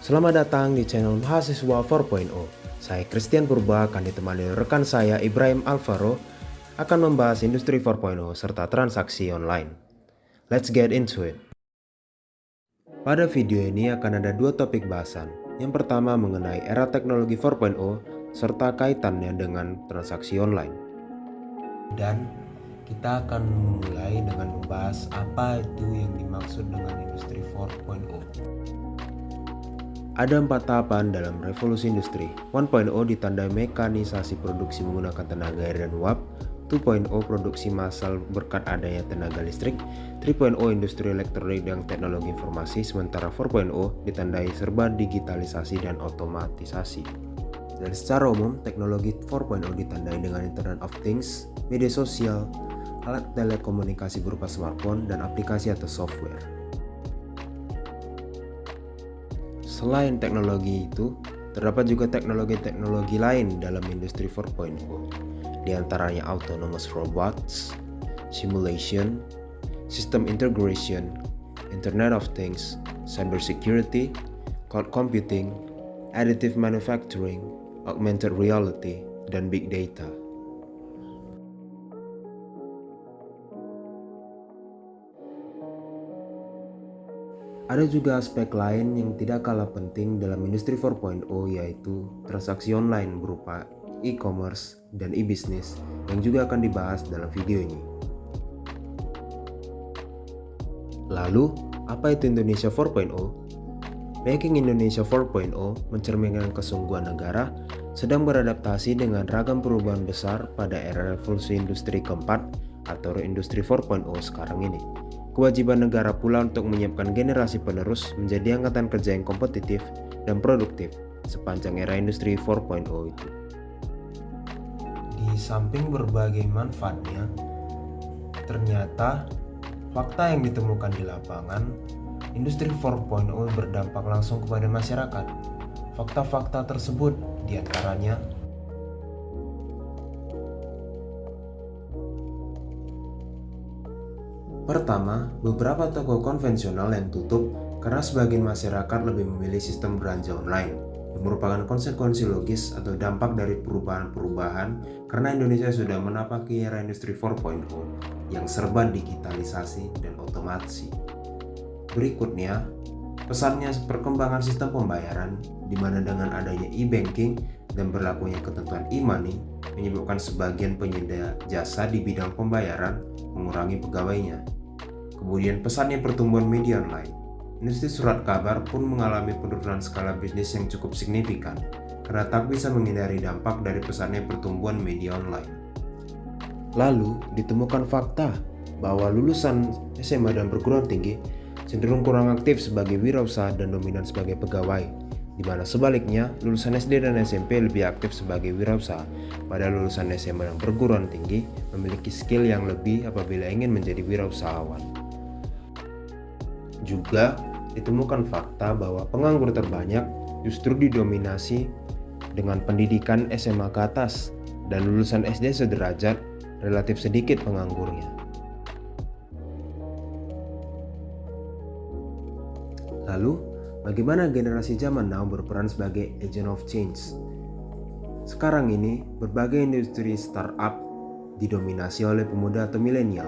Selamat datang di channel Mahasiswa 4.0. Saya Christian Purba akan ditemani rekan saya Ibrahim Alvaro akan membahas industri 4.0 serta transaksi online. Let's get into it. Pada video ini akan ada dua topik bahasan. Yang pertama mengenai era teknologi 4.0 serta kaitannya dengan transaksi online. Dan kita akan mulai dengan membahas apa itu yang dimaksud dengan industri 4.0. Ada 4 tahapan dalam revolusi industri. 1.0 ditandai mekanisasi produksi menggunakan tenaga air dan uap. 2.0 produksi massal berkat adanya tenaga listrik. 3.0 industri elektronik dan teknologi informasi. Sementara 4.0 ditandai serba digitalisasi dan otomatisasi. Dan secara umum, teknologi 4.0 ditandai dengan Internet of Things, media sosial, alat telekomunikasi berupa smartphone, dan aplikasi atau software. Selain teknologi itu, terdapat juga teknologi-teknologi lain dalam industri 4.0, di antaranya autonomous robots, simulation, system integration, Internet of Things, cybersecurity, cloud computing, additive manufacturing, augmented reality, dan big data. Ada juga aspek lain yang tidak kalah penting dalam industri 4.0, yaitu transaksi online berupa e-commerce dan e-business yang juga akan dibahas dalam video ini. Lalu, apa itu Indonesia 4.0? Making Indonesia 4.0 mencerminkan kesungguhan negara sedang beradaptasi dengan ragam perubahan besar pada era revolusi industri keempat atau industri 4.0 sekarang ini. Kewajiban negara pula untuk menyiapkan generasi penerus menjadi angkatan kerja yang kompetitif dan produktif sepanjang era industri 4.0 itu. Di samping berbagai manfaatnya, ternyata fakta yang ditemukan di lapangan, industri 4.0 berdampak langsung kepada masyarakat. Fakta-fakta tersebut diantaranya pertama, beberapa toko konvensional yang tutup karena sebagian masyarakat lebih memilih sistem belanja online yang merupakan konsekuensi logis atau dampak dari perubahan-perubahan karena Indonesia sudah menapaki era industri 4.0 yang serba digitalisasi dan otomasi. Berikutnya, pesatnya perkembangan sistem pembayaran di mana dengan adanya e-banking dan berlakunya ketentuan e-money menyebabkan sebagian penyedia jasa di bidang pembayaran mengurangi pegawainya. Kemudian pesatnya pertumbuhan media online. Industri surat kabar pun mengalami penurunan skala bisnis yang cukup signifikan karena tak bisa menghindari dampak dari pesatnya pertumbuhan media online. Lalu ditemukan fakta bahwa lulusan SMA dan perguruan tinggi cenderung kurang aktif sebagai wirausaha dan dominan sebagai pegawai, di mana sebaliknya lulusan SD dan SMP lebih aktif sebagai wirausaha, padahal lulusan SMA dan perguruan tinggi memiliki skill yang lebih apabila ingin menjadi wirausahawan. Juga ditemukan fakta bahwa penganggur terbanyak justru didominasi dengan pendidikan SMA ke atas dan lulusan SD sederajat relatif sedikit penganggurnya. Lalu, bagaimana generasi zaman now berperan sebagai agent of change? Sekarang ini, berbagai industri startup didominasi oleh pemuda atau milenial.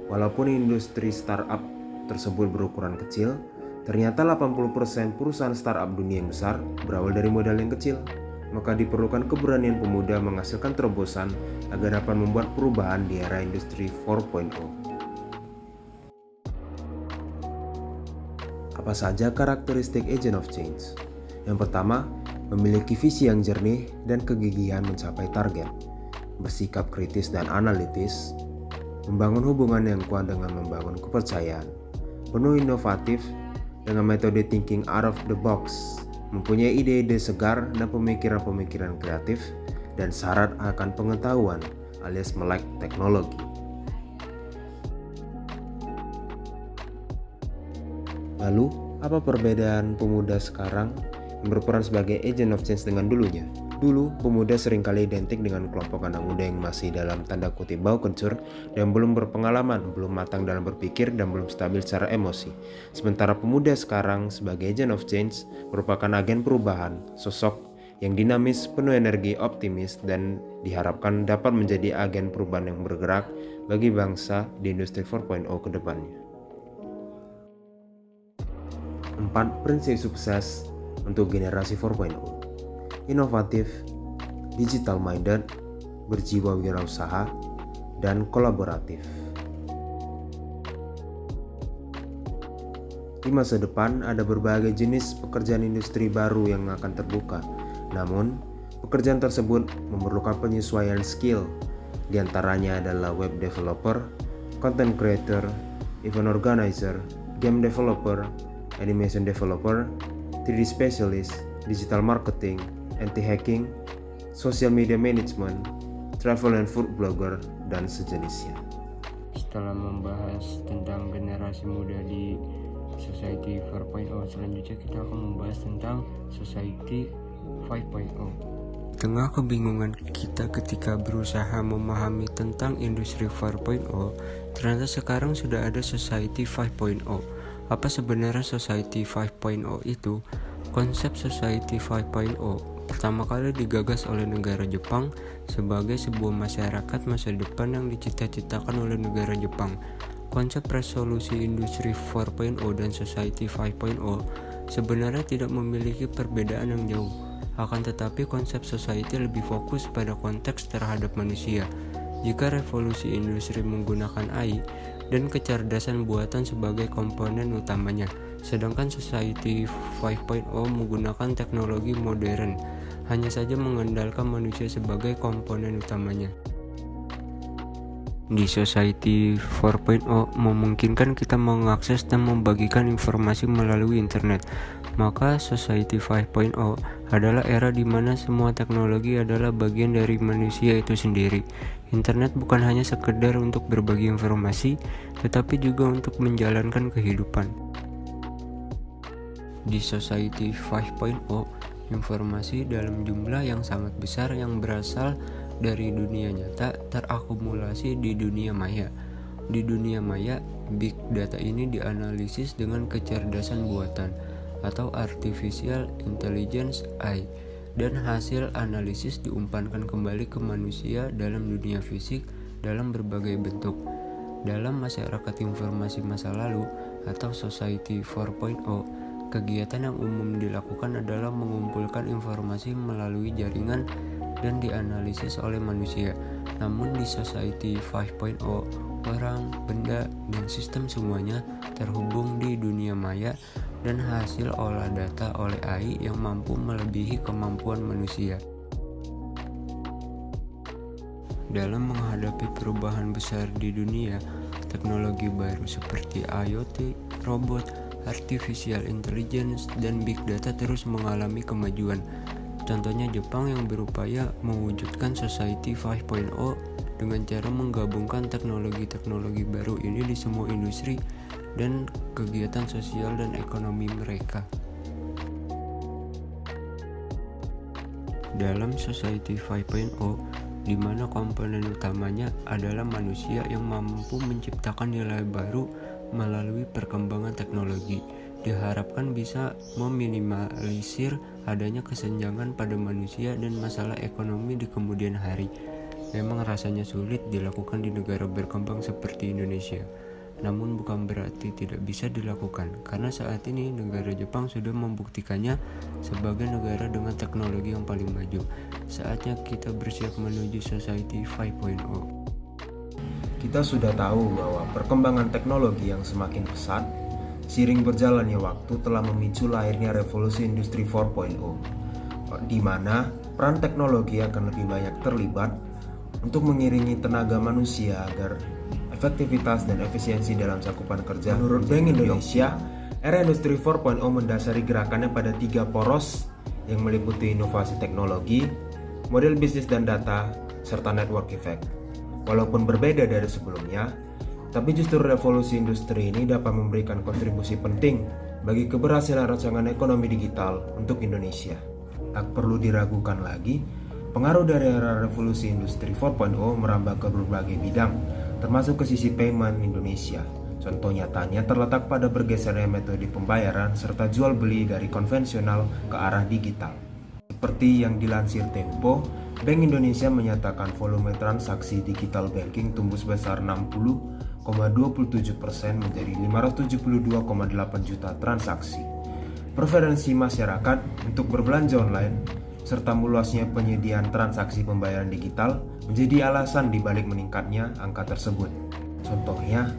Walaupun industri startup tersebut berukuran kecil, ternyata 80% perusahaan startup dunia yang besar berawal dari modal yang kecil. Maka diperlukan keberanian pemuda menghasilkan terobosan agar dapat membuat perubahan di era industri 4.0. Apa saja karakteristik agent of change? Yang pertama, memiliki visi yang jernih dan kegigihan mencapai target, bersikap kritis dan analitis, membangun hubungan yang kuat dengan membangun kepercayaan, penuh inovatif dengan metode thinking out of the box, mempunyai ide-ide segar dan pemikiran-pemikiran kreatif, dan syarat akan pengetahuan alias melek teknologi. Lalu, apa perbedaan pemuda sekarang yang berperan sebagai agent of change dengan dulunya? Dulu, pemuda seringkali identik dengan kelompok anak muda yang masih dalam tanda kutip bau kencur dan belum berpengalaman, belum matang dalam berpikir, dan belum stabil secara emosi. Sementara pemuda sekarang sebagai agent of change merupakan agen perubahan, sosok yang dinamis, penuh energi, optimis, dan diharapkan dapat menjadi agen perubahan yang bergerak bagi bangsa di industri 4.0 ke depannya. 4 prinsip sukses untuk generasi 4.0. Inovatif, digital minded, berjiwa wirausaha, dan kolaboratif. Di masa depan ada berbagai jenis pekerjaan industri baru yang akan terbuka. Namun, pekerjaan tersebut memerlukan penyesuaian skill. Di antaranya adalah web developer, content creator, event organizer, game developer, animation developer, 3D specialist, digital marketing, anti-hacking, social media management, travel and food blogger, dan sejenisnya. Setelah membahas tentang generasi muda di Society 4.0, selanjutnya kita akan membahas tentang Society 5.0. Di tengah kebingungan kita ketika berusaha memahami tentang industri 4.0, ternyata sekarang sudah ada Society 5.0. Apa sebenarnya Society 5.0 itu? Konsep Society 5.0 pertama kali digagas oleh negara Jepang sebagai sebuah masyarakat masa depan yang dicita-citakan oleh negara Jepang. Konsep resolusi industri 4.0 dan Society 5.0 sebenarnya tidak memiliki perbedaan yang jauh. Akan tetapi konsep society lebih fokus pada konteks terhadap manusia. Jika revolusi industri menggunakan AI dan kecerdasan buatan sebagai komponen utamanya, sedangkan Society 5.0 menggunakan teknologi modern, hanya saja mengandalkan manusia sebagai komponen utamanya. Di Society 4.0 memungkinkan kita mengakses dan membagikan informasi melalui internet. Maka Society 5.0 adalah era di mana semua teknologi adalah bagian dari manusia itu sendiri. Internet bukan hanya sekedar untuk berbagi informasi, tetapi juga untuk menjalankan kehidupan. Di Society 5.0, informasi dalam jumlah yang sangat besar yang berasal dari dunia nyata terakumulasi di dunia maya. Di dunia maya, big data ini dianalisis dengan kecerdasan buatan atau artificial intelligence AI, dan hasil analisis diumpankan kembali ke manusia dalam dunia fisik dalam berbagai bentuk. Dalam masyarakat informasi masa lalu atau Society 4.0, kegiatan yang umum dilakukan adalah mengumpulkan informasi melalui jaringan dan dianalisis oleh manusia. Namun di Society 5.0, orang, benda, dan sistem semuanya terhubung di dunia maya dan hasil olah data oleh AI yang mampu melebihi kemampuan manusia. Dalam menghadapi perubahan besar di dunia, teknologi baru seperti IoT, robot, artificial intelligence, dan big data terus mengalami kemajuan. Contohnya Jepang yang berupaya mewujudkan Society 5.0 dengan cara menggabungkan teknologi-teknologi baru ini di semua industri dan kegiatan sosial dan ekonomi mereka. Dalam Society 5.0, di mana komponen utamanya adalah manusia yang mampu menciptakan nilai baru melalui perkembangan teknologi, diharapkan bisa meminimalisir adanya kesenjangan pada manusia dan masalah ekonomi di kemudian hari. Memang rasanya sulit dilakukan di negara berkembang seperti Indonesia, namun bukan berarti tidak bisa dilakukan, karena saat ini negara Jepang sudah membuktikannya sebagai negara dengan teknologi yang paling maju. Saatnya kita bersiap menuju Society 5.0. Kita sudah tahu bahwa perkembangan teknologi yang semakin pesat, seiring berjalannya waktu telah memicu lahirnya revolusi industri 4.0, di mana peran teknologi akan lebih banyak terlibat untuk mengiringi tenaga manusia agar efektivitas dan efisiensi dalam cakupan kerja. Menurut Bank Indonesia, era industri 4.0 mendasari gerakannya pada 3 poros yang meliputi inovasi teknologi, model bisnis dan data, serta network effect. Walaupun berbeda dari sebelumnya, tapi justru revolusi industri ini dapat memberikan kontribusi penting bagi keberhasilan rancangan ekonomi digital untuk Indonesia. Tak perlu diragukan lagi, pengaruh dari era revolusi industri 4.0 merambah ke berbagai bidang, termasuk ke sisi payment Indonesia. Contoh nyatanya terletak pada bergesernya metode pembayaran serta jual beli dari konvensional ke arah digital. Seperti yang dilansir Tempo, Bank Indonesia menyatakan volume transaksi digital banking tumbuh sebesar 60,27% menjadi 572,8 juta transaksi. Preferensi masyarakat untuk berbelanja online serta meluasnya penyediaan transaksi pembayaran digital menjadi alasan dibalik meningkatnya angka tersebut. Contohnya,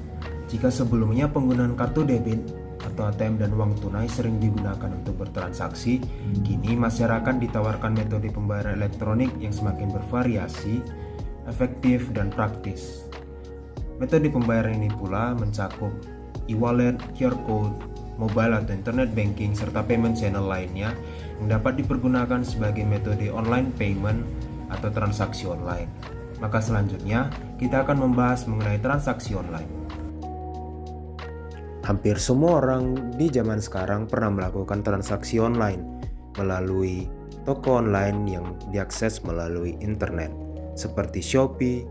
jika sebelumnya penggunaan kartu debit atau ATM dan uang tunai sering digunakan untuk bertransaksi, kini masyarakat ditawarkan metode pembayaran elektronik yang semakin bervariasi, efektif, dan praktis. Metode pembayaran ini pula mencakup e-wallet, QR code, mobile atau internet banking, serta payment channel lainnya yang dapat dipergunakan sebagai metode online payment atau transaksi online. Maka selanjutnya, kita akan membahas mengenai transaksi online. Hampir semua orang di zaman sekarang pernah melakukan transaksi online melalui toko online yang diakses melalui internet, seperti Shopee,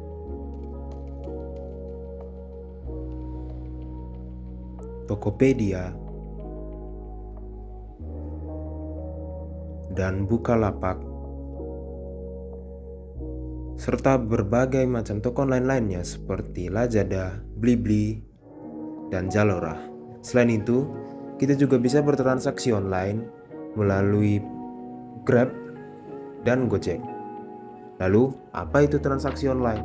Tokopedia, dan Bukalapak, serta berbagai macam toko online lainnya seperti Lazada, Blibli, dan Zalora. Selain itu, kita juga bisa bertransaksi online melalui Grab dan Gojek. Lalu, apa itu transaksi online?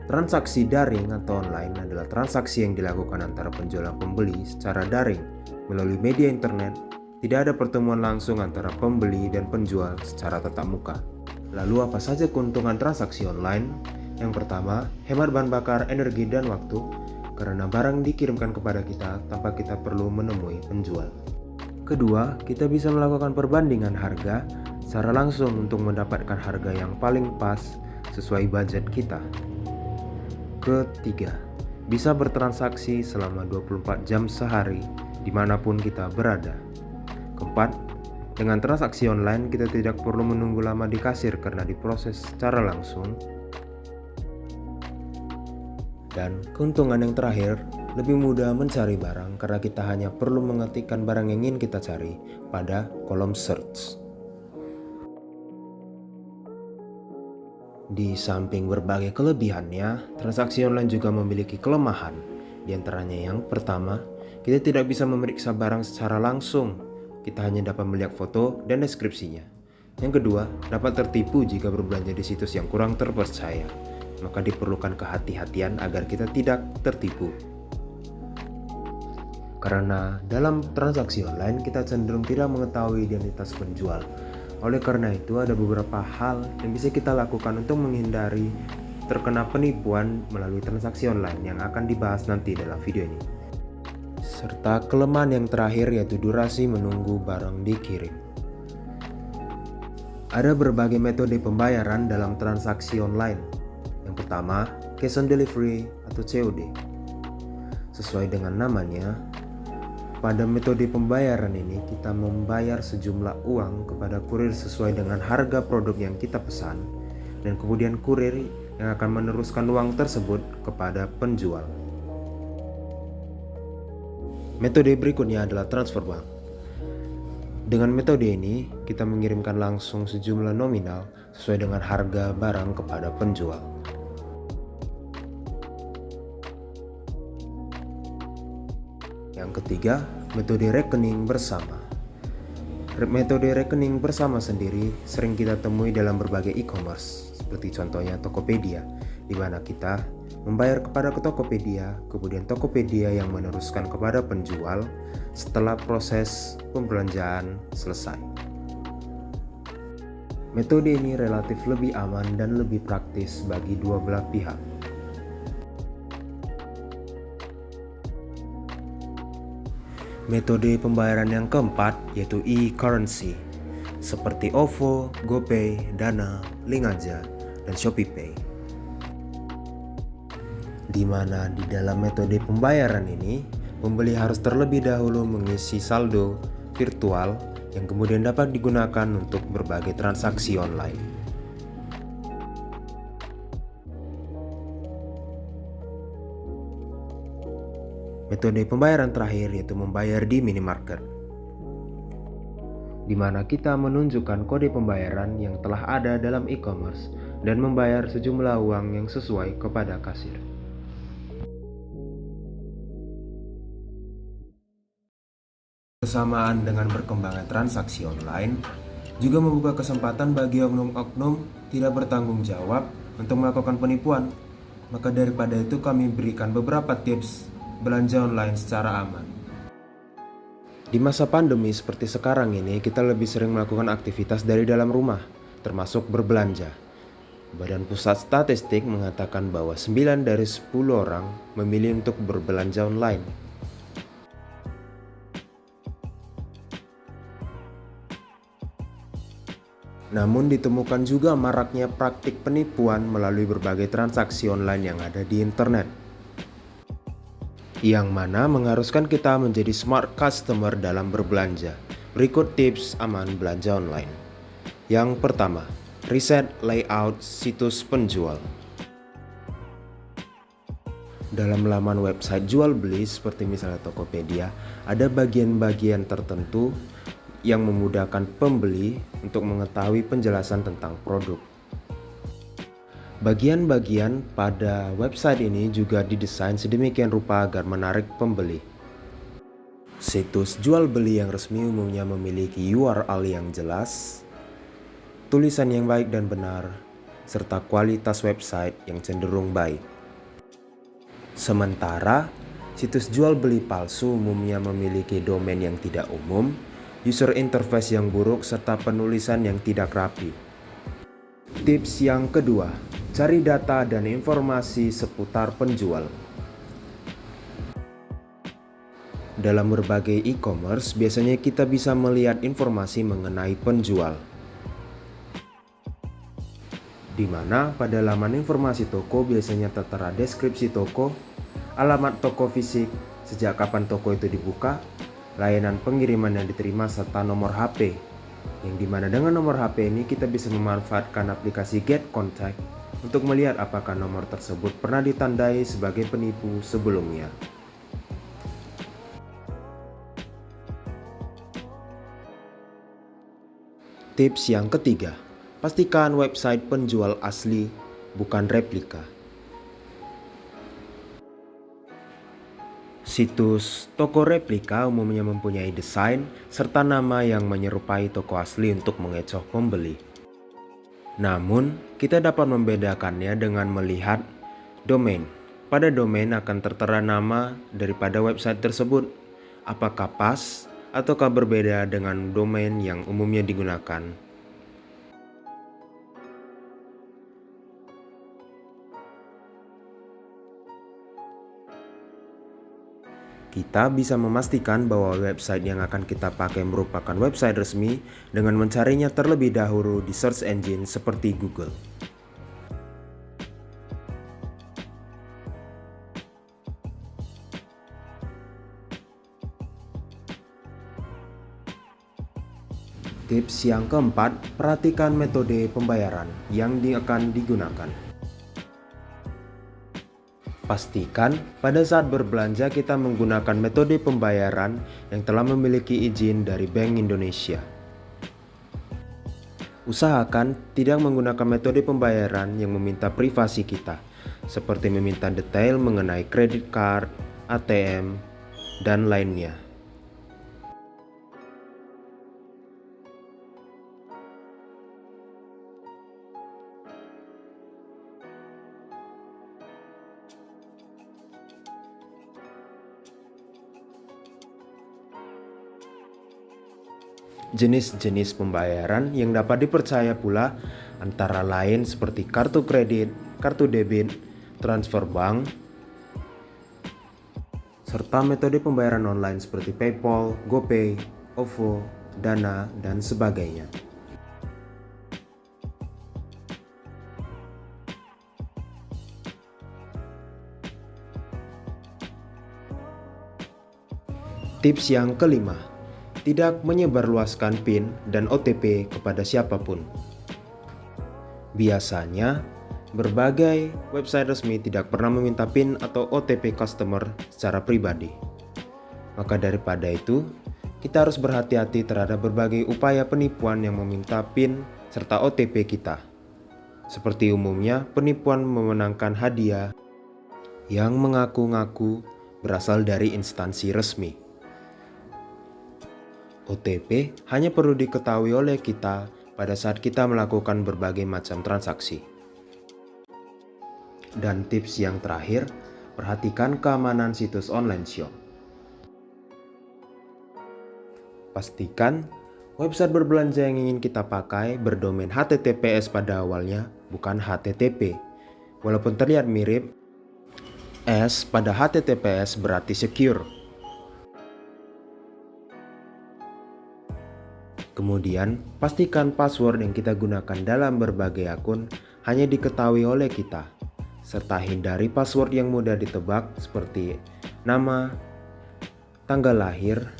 Transaksi daring atau online adalah transaksi yang dilakukan antara penjual dan pembeli secara daring melalui media internet. Tidak ada pertemuan langsung antara pembeli dan penjual secara tatap muka. Lalu apa saja keuntungan transaksi online? Yang pertama, hemat bahan bakar, energi, dan waktu karena barang dikirimkan kepada kita tanpa kita perlu menemui penjual. Kedua, kita bisa melakukan perbandingan harga secara langsung untuk mendapatkan harga yang paling pas sesuai budget kita. Ketiga, bisa bertransaksi selama 24 jam sehari dimanapun kita berada. Keempat, dengan transaksi online kita tidak perlu menunggu lama di kasir karena diproses secara langsung. Dan keuntungan yang terakhir, lebih mudah mencari barang karena kita hanya perlu mengetikkan barang yang ingin kita cari pada kolom search. Di samping berbagai kelebihannya, transaksi online juga memiliki kelemahan. Di antaranya yang pertama, kita tidak bisa memeriksa barang secara langsung. Kita hanya dapat melihat foto dan deskripsinya. Yang kedua, dapat tertipu jika berbelanja di situs yang kurang terpercaya. Maka diperlukan kehati-hatian agar kita tidak tertipu. Karena dalam transaksi online kita cenderung tidak mengetahui identitas penjual. Oleh karena itu ada beberapa hal yang bisa kita lakukan untuk menghindari terkena penipuan melalui transaksi online yang akan dibahas nanti dalam video ini. Serta kelemahan yang terakhir yaitu durasi menunggu barang dikirim. Ada berbagai metode pembayaran dalam transaksi online. Yang pertama, cash on delivery atau COD. Sesuai dengan namanya, pada metode pembayaran ini kita membayar sejumlah uang kepada kurir sesuai dengan harga produk yang kita pesan, dan kemudian kurir yang akan meneruskan uang tersebut kepada penjual. Metode berikutnya adalah transfer bank. Dengan metode ini, kita mengirimkan langsung sejumlah nominal sesuai dengan harga barang kepada penjual. Yang ketiga, metode rekening bersama. Metode rekening bersama sendiri sering kita temui dalam berbagai e-commerce, seperti contohnya Tokopedia, di mana kita membayar kepada Tokopedia, kemudian Tokopedia yang meneruskan kepada penjual setelah proses pembelanjaan selesai. Metode ini relatif lebih aman dan lebih praktis bagi dua belah pihak. Metode pembayaran yang keempat yaitu e-currency, seperti OVO, GoPay, Dana, Linkaja, dan ShopeePay. Di mana di dalam metode pembayaran ini, pembeli harus terlebih dahulu mengisi saldo virtual yang kemudian dapat digunakan untuk berbagai transaksi online. Metode pembayaran terakhir yaitu membayar di minimarket, di mana kita menunjukkan kode pembayaran yang telah ada dalam e-commerce dan membayar sejumlah uang yang sesuai kepada kasir. Bersamaan dengan berkembangnya transaksi online, juga membuka kesempatan bagi oknum-oknum tidak bertanggung jawab untuk melakukan penipuan. Maka daripada itu kami berikan beberapa tips belanja online secara aman. Di masa pandemi seperti sekarang ini, kita lebih sering melakukan aktivitas dari dalam rumah, termasuk berbelanja. Badan Pusat Statistik mengatakan bahwa 9 dari 10 orang memilih untuk berbelanja online. Namun ditemukan juga maraknya praktik penipuan melalui berbagai transaksi online yang ada di internet, yang mana mengharuskan kita menjadi smart customer dalam berbelanja. Berikut tips aman belanja online. Yang pertama, riset layout situs penjual. Dalam laman website jual beli seperti misalnya Tokopedia, ada bagian-bagian tertentu yang memudahkan pembeli untuk mengetahui penjelasan tentang produk. Bagian-bagian pada website ini juga didesain sedemikian rupa agar menarik pembeli. Situs jual beli yang resmi umumnya memiliki URL yang jelas, tulisan yang baik dan benar, serta kualitas website yang cenderung baik. Sementara, situs jual beli palsu umumnya memiliki domain yang tidak umum, user interface yang buruk, serta penulisan yang tidak rapi. Tips yang kedua, cari data dan informasi seputar penjual. Dalam berbagai e-commerce, biasanya kita bisa melihat informasi mengenai penjual, di mana pada laman informasi toko biasanya tertera deskripsi toko, alamat toko fisik, sejak kapan toko itu dibuka, layanan pengiriman yang diterima, serta nomor HP, yang dimana dengan nomor HP ini kita bisa memanfaatkan aplikasi Get Contact untuk melihat apakah nomor tersebut pernah ditandai sebagai penipu sebelumnya. Tips yang ketiga, pastikan website penjual asli, bukan replika. Situs toko replika umumnya mempunyai desain serta nama yang menyerupai toko asli untuk mengecoh pembeli. Namun, kita dapat membedakannya dengan melihat domain. Pada domain akan tertera nama daripada website tersebut. Apakah pas ataukah berbeda dengan domain yang umumnya digunakan? Kita bisa memastikan bahwa website yang akan kita pakai merupakan website resmi dengan mencarinya terlebih dahulu di search engine seperti Google. Tips yang keempat, perhatikan metode pembayaran yang akan digunakan. Pastikan pada saat berbelanja kita menggunakan metode pembayaran yang telah memiliki izin dari Bank Indonesia. Usahakan tidak menggunakan metode pembayaran yang meminta privasi kita, seperti meminta detail mengenai kredit card, ATM, dan lainnya. Jenis-jenis pembayaran yang dapat dipercaya pula antara lain seperti kartu kredit, kartu debit, transfer bank, serta metode pembayaran online seperti PayPal, GoPay, OVO, Dana, dan sebagainya. Tips yang kelima, tidak menyebarluaskan PIN dan OTP kepada siapapun. Biasanya, berbagai website resmi tidak pernah meminta PIN atau OTP customer secara pribadi. Maka daripada itu, kita harus berhati-hati terhadap berbagai upaya penipuan yang meminta PIN serta OTP kita. Seperti umumnya, penipuan memenangkan hadiah yang mengaku-ngaku berasal dari instansi resmi. OTP hanya perlu diketahui oleh kita pada saat kita melakukan berbagai macam transaksi. Dan tips yang terakhir, perhatikan keamanan situs online shop. Pastikan website berbelanja yang ingin kita pakai berdomain HTTPS pada awalnya, bukan HTTP. Walaupun terlihat mirip, S pada HTTPS berarti secure. Kemudian, pastikan password yang kita gunakan dalam berbagai akun hanya diketahui oleh kita, serta hindari password yang mudah ditebak seperti nama, tanggal lahir,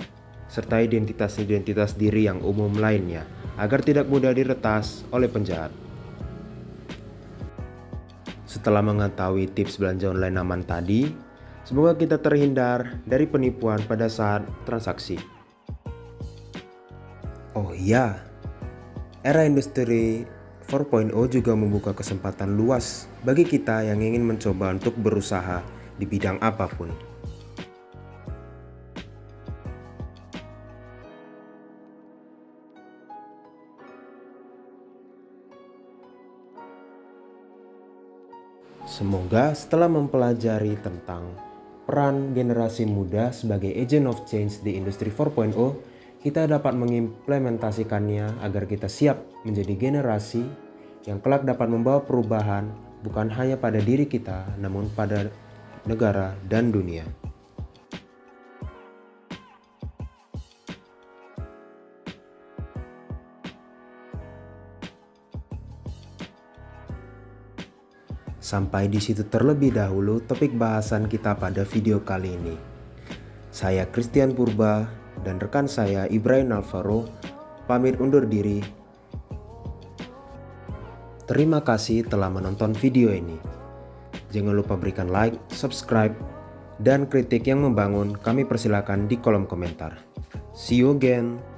serta identitas diri yang umum lainnya, agar tidak mudah diretas oleh penjahat. Setelah mengetahui tips belanja online aman tadi, semoga kita terhindar dari penipuan pada saat transaksi. Oh iya, era industri 4.0 juga membuka kesempatan luas bagi kita yang ingin mencoba untuk berusaha di bidang apapun. Semoga setelah mempelajari tentang peran generasi muda sebagai agent of change di industri 4.0, kita dapat mengimplementasikannya agar kita siap menjadi generasi yang kelak dapat membawa perubahan bukan hanya pada diri kita, namun pada negara dan dunia. Sampai di situ terlebih dahulu topik bahasan kita pada video kali ini. Saya Christian Purba dan rekan saya Ibrahim Alvaro pamit undur diri. Terima kasih telah menonton video ini. Jangan lupa berikan like, subscribe, dan kritik yang membangun kami persilakan di kolom komentar. See you again.